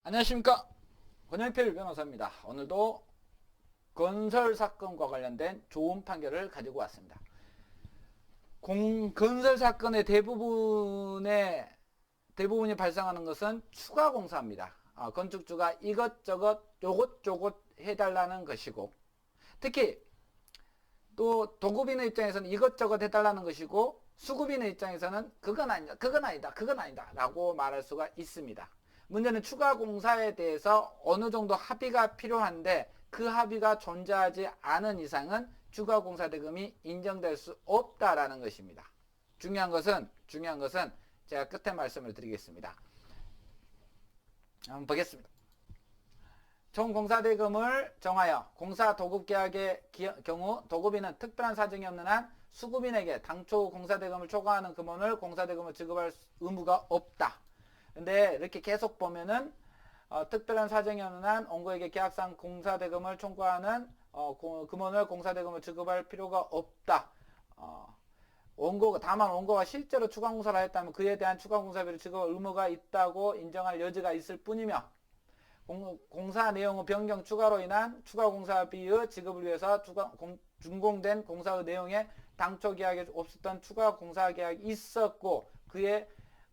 안녕하십니까, 권영필 변호사입니다. 오늘도 건설 사건과 관련된 좋은 판결을 가지고 왔습니다. 건설 사건의 대부분이 발생하는 것은 추가 공사입니다. 건축주가 이것저것 요것저것 해달라는 것이고, 특히 또 도급인의 입장에서는 이것저것 해달라는 것이고, 수급인의 입장에서는 그건 아니다 라고 말할 수가 있습니다. 문제는 추가 공사에 대해서 어느 정도 합의가 필요한데 그 합의가 존재하지 않은 이상은 추가 공사 대금이 인정될 수 없다라는 것입니다. 중요한 것은 제가 끝에 말씀을 드리겠습니다. 한번 보겠습니다. 총 공사 대금을 정하여 공사 도급 계약의 경우 도급인은 특별한 사정이 없는 한 수급인에게 당초 공사 대금을 초과하는 금원을 공사 대금을 지급할 의무가 없다. 근데 이렇게 계속 보면은 특별한 사정이 없는 한 원고에게 계약상 공사대금을 청구하는 금원을 공사대금을 지급할 필요가 없다. 다만 원고가 실제로 추가공사를 했다면 그에 대한 추가공사비를 지급할 의무가 있다고 인정할 여지가 있을 뿐이며, 공사 내용의 변경 추가로 인한 추가공사비의 지급을 위해서 준공된 공사의 내용에 당초 계약에 없었던 추가공사계약이 있었고 그에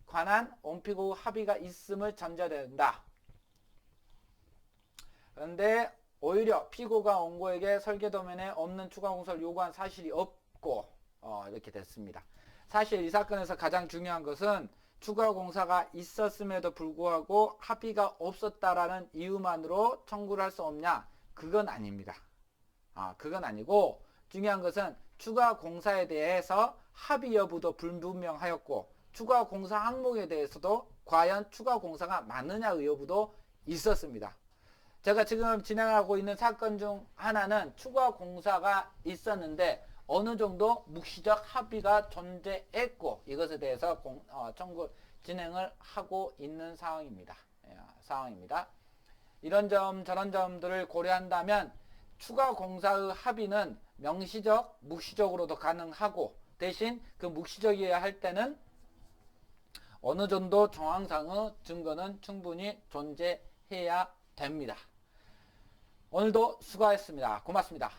관한 원피고 합의가 있음을 전제된다. 그런데 오히려 피고가 원고에게 설계도면에 없는 추가공사를 요구한 사실이 없고 이렇게 됐습니다. 사실 이 사건에서 가장 중요한 것은 추가공사가 있었음에도 불구하고 합의가 없었다라는 이유만으로 청구를 할 수 없냐? 그건 아닙니다. 그건 아니고 중요한 것은 추가공사에 대해서 합의 여부도 불분명하였고 추가 공사 항목에 대해서도 과연 추가 공사가 맞느냐의 여부도 있었습니다. 제가 지금 진행하고 있는 사건 중 하나는 추가 공사가 있었는데 어느 정도 묵시적 합의가 존재했고 이것에 대해서 청구 진행을 하고 있는 상황입니다. 이런 점 저런 점들을 고려한다면 추가 공사의 합의는 명시적, 묵시적으로도 가능하고 대신 그 묵시적이어야 할 때는 어느 정도 정황상의 증거는 충분히 존재해야 됩니다. 오늘도 수고하셨습니다. 고맙습니다.